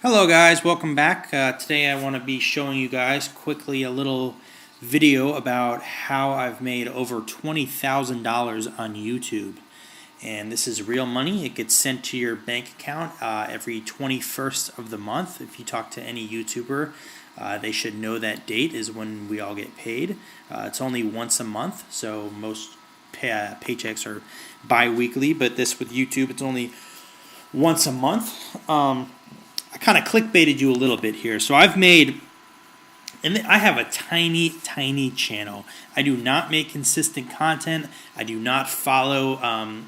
Hello guys, welcome back. Today I want to be showing you guys quickly a little video about how I've made over $20,000 on YouTube. And this is real money. It gets sent to your bank account every 21st of the month. If you talk to any YouTuber, they should know that date is when we all get paid. It's only once a month, so most paychecks are bi-weekly, but this with YouTube, it's only once a month. I kind of clickbaited you a little bit here. So I've made, and I have a tiny channel. I do not make consistent content. I do not follow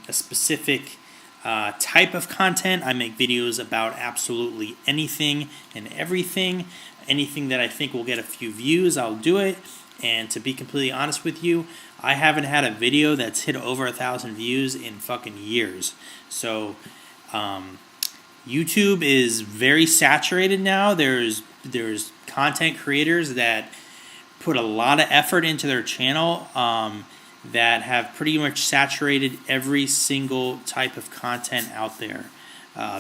a specific type of content. I make videos about absolutely anything and everything. Anything that I think will get a few views, I'll do it. And to be completely honest with you, I haven't had a video that's hit over 1,000 views in fucking years. So, YouTube is very saturated now. There's content creators that put a lot of effort into their channel that have pretty much saturated every single type of content out there.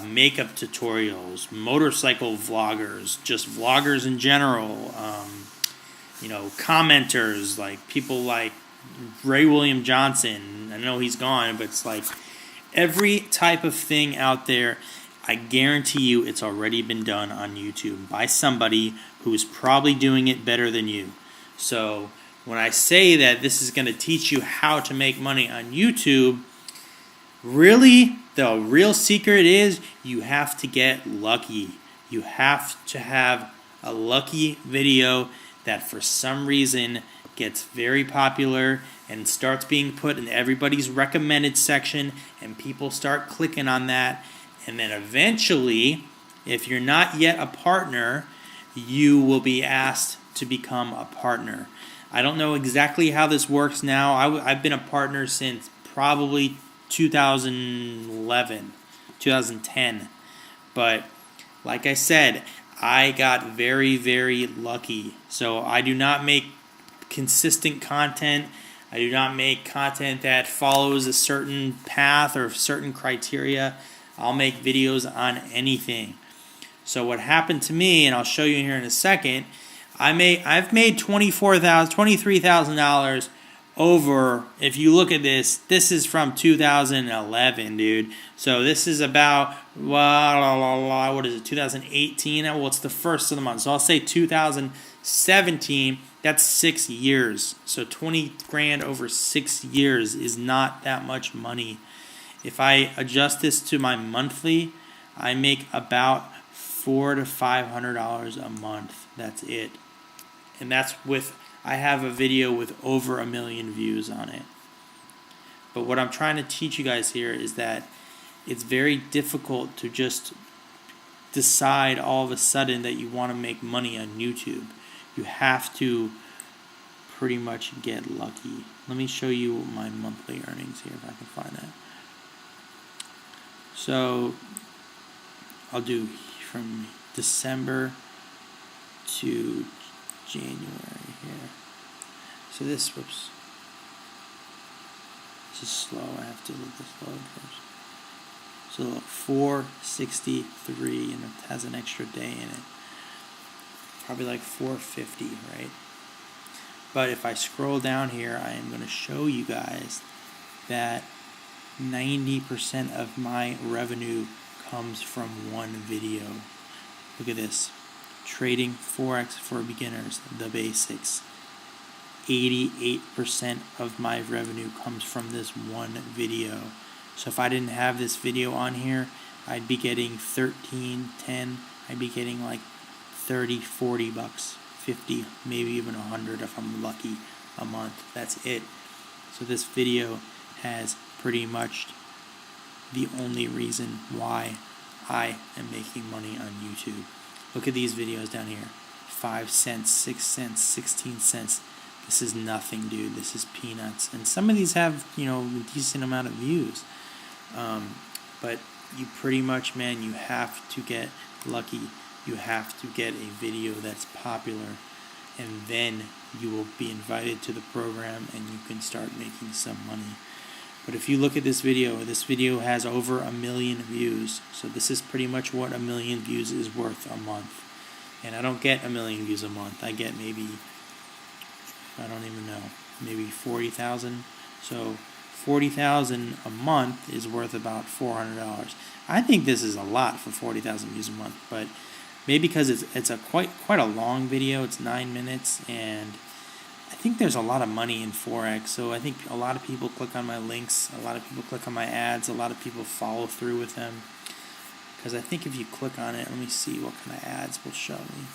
Makeup tutorials, motorcycle vloggers, just vloggers in general. Commenters like people like Ray William Johnson. I know he's gone, but it's like every type of thing out there. I guarantee you it's already been done on YouTube by somebody who is probably doing it better than you. So when I say that this is going to teach you how to make money on YouTube, really the real secret is you have to get lucky. You have to have a lucky video that for some reason gets very popular and starts being put in everybody's recommended section, and people start clicking on that. And then eventually, if you're not yet a partner, you will be asked to become a partner. I don't know exactly how this works now. I've been a partner since probably 2011, 2010. But like I said, I got very lucky. So I do not make consistent content. I do not make content that follows a certain path or certain criteria. I'll make videos on anything. So what happened to me, and I'll show you here in a second, I've made $23,000 over, if you look at this is from 2011, dude. So this is about, what is it, 2018? Well, it's the first of the month. So I'll say 2017, that's 6 years. So 20 grand over 6 years is not that much money. If I adjust this to my monthly, I make about $400 to $500 a month. That's it. And that's with, I have a video with over 1 million views on it. But what I'm trying to teach you guys here is that it's very difficult to just decide all of a sudden that you want to make money on YouTube. You have to pretty much get lucky. Let me show you my monthly earnings here if I can find that. So I'll do from December to January here. So this is slow. I have to let this load first. So look, 463, and it has an extra day in it. Probably like 450, right? But if I scroll down here, I am going to show you guys that 90% of my revenue comes from one video. Look at this. Trading Forex for beginners, the basics. 88% of my revenue comes from this one video. So if I didn't have this video on here, I'd be getting 13, 10, I'd be getting like 30, 40 bucks, 50, maybe even 100 if I'm lucky a month. That's it. So this video has pretty much the only reason why I am making money on YouTube. Look at these videos down here. 5 cents, 6 cents, 16 cents. This is nothing, dude. This is peanuts. And some of these have, a decent amount of views. But you pretty much, man, you have to get lucky. You have to get a video that's popular. And then you will be invited to the program and you can start making some money. But if you look at this video has over 1 million views. So this is pretty much what 1 million views is worth a month. And I don't get 1 million views a month. I get maybe, I don't even know, maybe 40,000. So 40,000 a month is worth about $400. I think this is a lot for 40,000 views a month, but maybe because it's a quite a long video. It's 9 minutes, and I think there's a lot of money in Forex. So I think a lot of people click on my links, a lot of people click on my ads, a lot of people follow through with them. Because I think if you click on it, let me see what kind of ads will show me.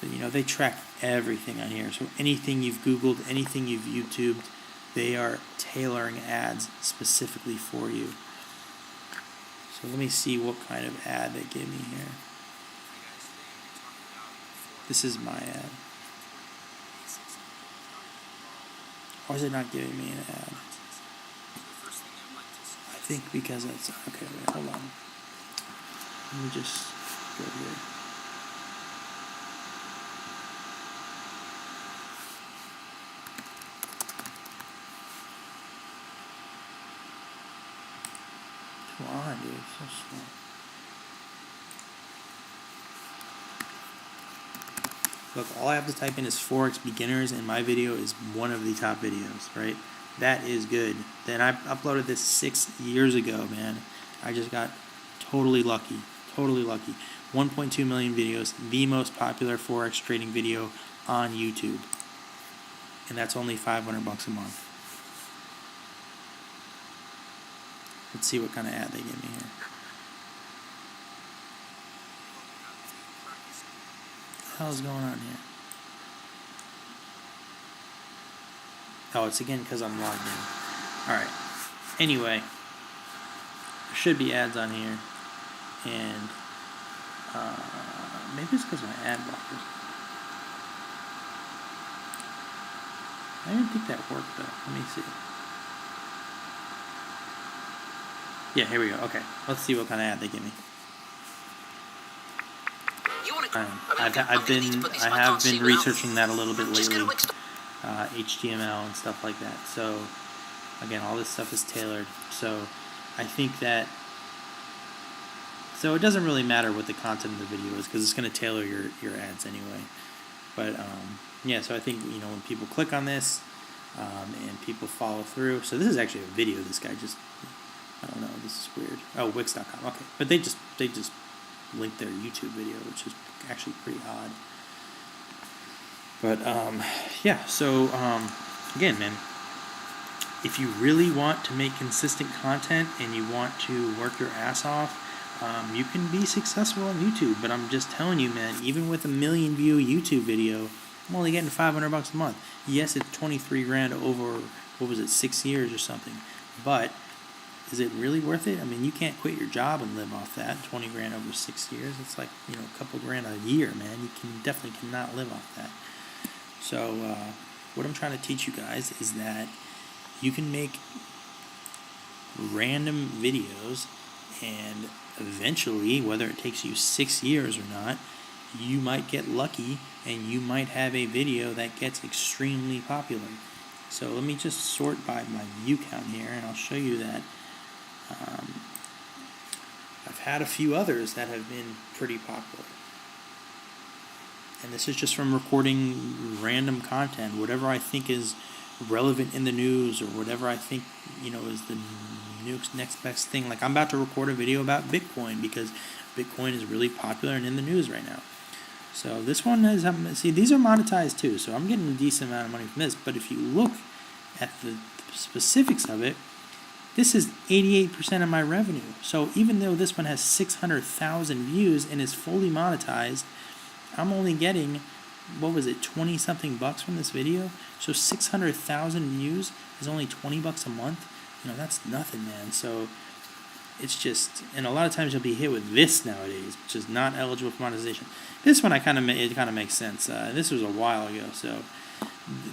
But, you know, they track everything on here. So anything you've Googled, anything you've YouTubed, they are tailoring ads specifically for you. So let me see what kind of ad they gave me here. This is my ad. Or is it not giving me an ad? I think because it's... Okay, wait, hold on. Let me just go here. Come on, dude. It's so slow. Look, all I have to type in is Forex beginners, and my video is one of the top videos, right? That is good. Then I uploaded this 6 years ago, man. I just got totally lucky. Totally lucky. 1.2 million videos, the most popular Forex trading video on YouTube. And that's only $500 a month. Let's see what kind of ad they give me here. What the hell is going on here? Oh, it's again because I'm logged in. Alright. Anyway, there should be ads on here. And maybe it's because of my ad blockers. I didn't think that worked though. Let me see. Yeah, here we go. Okay, let's see what kind of ad they give me. I have been researching that a little bit lately, HTML and stuff like that. So again, all this stuff is tailored. So I think that. So it doesn't really matter what the content of the video is because it's going to tailor your ads anyway. But yeah, so I think, you know, when people click on this and people follow through. So this is actually a video. This guy just, I don't know, this is weird. Oh, Wix.com. Okay, but they just linked their YouTube video, which is actually pretty odd. But yeah, so again, man, if you really want to make consistent content and you want to work your ass off, you can be successful on YouTube. But I'm just telling you, man, even with a 1 million view YouTube video, I'm only getting $500 a month. Yes, it's 23 grand over, what was it, 6 years or something. But is it really worth it? I mean, you can't quit your job and live off that. 20 grand over 6 years. It's like, you know, a couple grand a year, man. You definitely cannot live off that. So what I'm trying to teach you guys is that you can make random videos, and eventually, whether it takes you 6 years or not, you might get lucky and you might have a video that gets extremely popular. So let me just sort by my view count here, and I'll show you that I've had a few others that have been pretty popular. And this is just from recording random content, whatever I think is relevant in the news, or whatever I think, you know, is the next best thing. Like, I'm about to record a video about Bitcoin because Bitcoin is really popular and in the news right now. So this one is, see, these are monetized too, so I'm getting a decent amount of money from this. But if you look at the specifics of it, this is 88% of my revenue. So even though this one has 600,000 views and is fully monetized, I'm only getting, what was it, 20 something bucks from this video. So 600,000 views is only 20 bucks a month. You know, that's nothing, man. So it's just, and a lot of times you'll be hit with this nowadays, which is not eligible for monetization. This one, it kind of makes sense. This was a while ago, so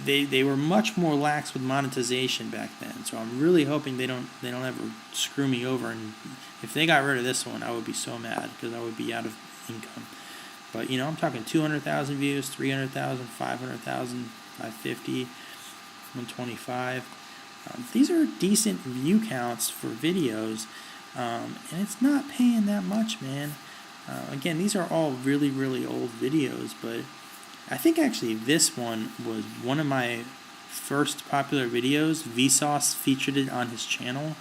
they were much more lax with monetization back then. So I'm really hoping they don't ever screw me over. And if they got rid of this one, I would be so mad because I would be out of income. But, you know, I'm talking 200,000 views, 300,000, 500,000, 550, 125. These are decent view counts for videos, and it's not paying that much, man. Again, these are all really, really old videos, but I think actually this one was one of my first popular videos. Vsauce featured it on his channel,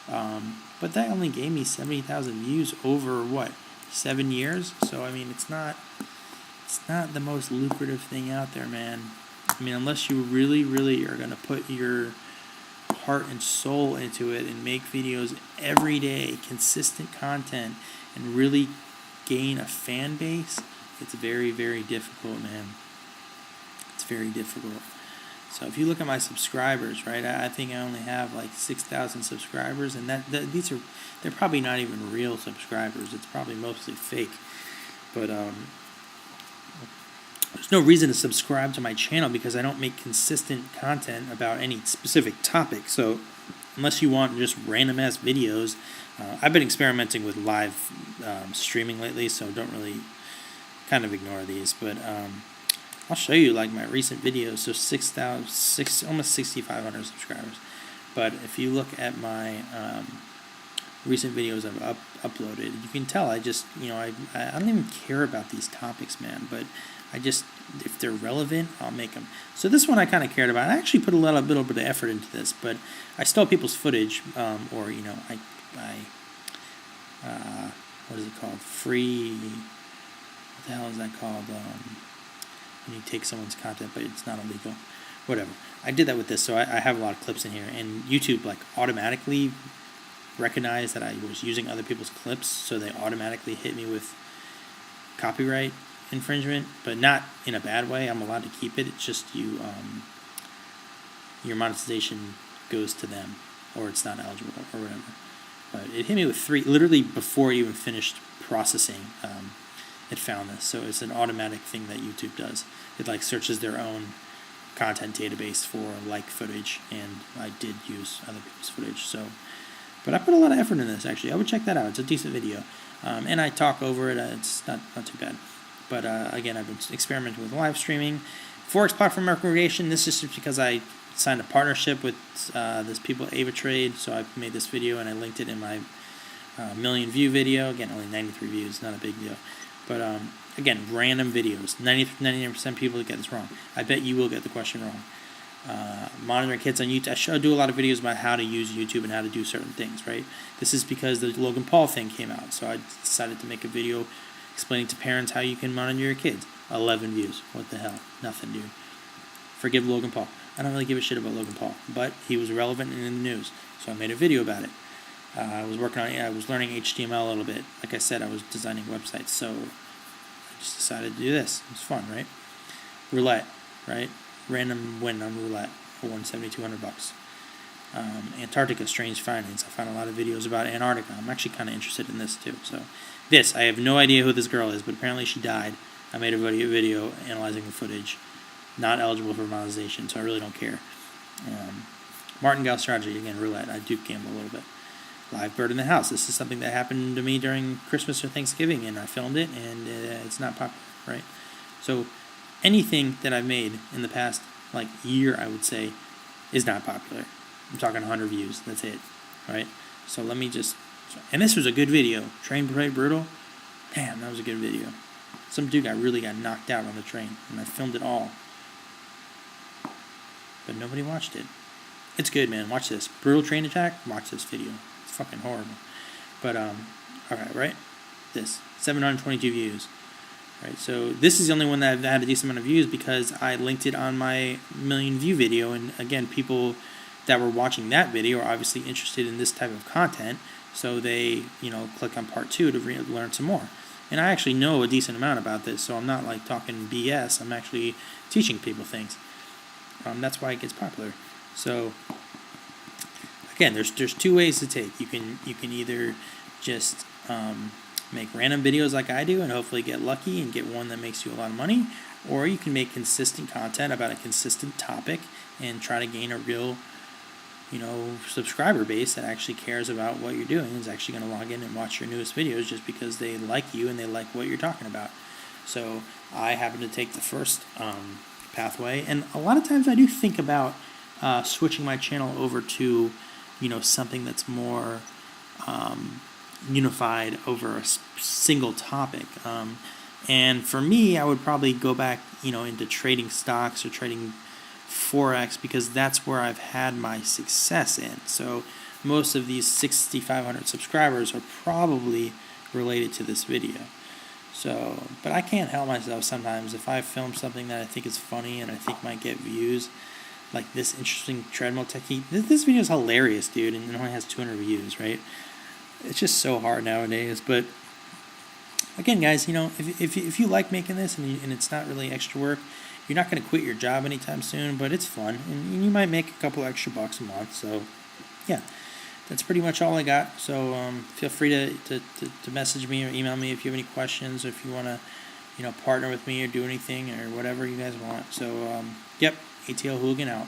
but that only gave me 70,000 views over, what, 7 years? So, I mean, it's not the most lucrative thing out there, man. I mean, unless you really, really are going to put your heart and soul into it and make videos every day, consistent content, and really gain a fan base, it's very, very difficult, man. It's very difficult. So if you look at my subscribers, right, I think I only have like 6,000 subscribers, and they're probably not even real subscribers. It's probably mostly fake. But there's no reason to subscribe to my channel because I don't make consistent content about any specific topic. So unless you want just random ass videos, I've been experimenting with live streaming lately, so don't really kind of ignore these. But I'll show you like my recent videos. So almost 6,500 subscribers. But if you look at my recent videos I've uploaded, you can tell I just, I don't even care about these topics, man. But if they're relevant, I'll make them. So this one I kind of cared about. I actually put a little bit of effort into this, but I stole people's footage, or what is it called? What the hell is that called? When you take someone's content, but it's not illegal. Whatever. I did that with this, so I have a lot of clips in here, and YouTube like automatically recognized that I was using other people's clips, so they automatically hit me with copyright infringement, but not in a bad way. I'm allowed to keep it. It's just your monetization goes to them, or it's not eligible, or whatever. But it hit me with 3, literally before it even finished processing. It found this, so it's an automatic thing that YouTube does. It like searches their own content database for like footage, and I did use other people's footage. So, but I put a lot of effort in this. Actually, I would check that out. It's a decent video, and I talk over it. It's not too bad. But again, I've been experimenting with live streaming. Forex platform recreation. This is just because I signed a partnership with this people at AvaTrade, so I made this video and I linked it in my million view video. Again, only 93 views, not a big deal. But again, random videos. 99% people get this wrong. I bet you will get the question wrong. Monitoring kids on YouTube. I do a lot of videos about how to use YouTube and how to do certain things, right? This is because the Logan Paul thing came out, so I decided to make a video explaining to parents how you can monitor your kids. 11 views. What the hell? Nothing, dude. Forgive Logan Paul. I don't really give a shit about Logan Paul, but he was relevant and in the news, so I made a video about it. I was learning HTML a little bit. Like I said, I was designing websites, so I just decided to do this. It was fun, right? Roulette, right? Random win on roulette. I won $7,200. Antarctica, strange findings. I found a lot of videos about Antarctica. I'm actually kind of interested in this too. So, I have no idea who this girl is, but apparently she died. I made a video analyzing the footage. Not eligible for monetization, so I really don't care. Martingale strategy, again, roulette. I do gamble a little bit. Live bird in the house. This is something that happened to me during Christmas or Thanksgiving, and I filmed it, and it's not popular, right? So anything that I've made in the past, like, year, I would say, is not popular. I'm talking 100 views. That's it, right? So let me just... And this was a good video. Train Parade Brutal. Damn, that was a good video. Some dude really got knocked out on the train, and I filmed it all. But nobody watched it. It's good, man. Watch this. Brutal train attack. Watch this video. It's fucking horrible. But, alright, right? This. 722 views. Right, so this is the only one that had a decent amount of views because I linked it on my million view video. And again, people that were watching that video are obviously interested in this type of content. So they, click on part 2 to learn some more. And I actually know a decent amount about this, so I'm not like talking BS. I'm actually teaching people things. That's why it gets popular. So again, there's 2 ways to take. You can either just make random videos like I do and hopefully get lucky and get one that makes you a lot of money, or you can make consistent content about a consistent topic and try to gain a real subscriber base that actually cares about what you're doing and is actually going to log in and watch your newest videos just because they like you and they like what you're talking about. So I happen to take the first pathway, and a lot of times I do think about switching my channel over to, something that's more unified over a single topic. And for me, I would probably go back, into trading stocks or trading Forex, because that's where I've had my success in. So most of these 6,500 subscribers are probably related to this video. So, but I can't help myself sometimes. If I film something that I think is funny and I think might get views, like this interesting treadmill technique, this video is hilarious, dude, and it only has 200 views, right? It's just so hard nowadays. But again, guys, if you like making this and it's not really extra work, you're not going to quit your job anytime soon, but it's fun, and you might make a couple extra bucks a month. So, yeah, that's pretty much all I got. So feel free to message me or email me if you have any questions, or if you want to, partner with me or do anything or whatever you guys want. So, yep, ATL Hooligan out.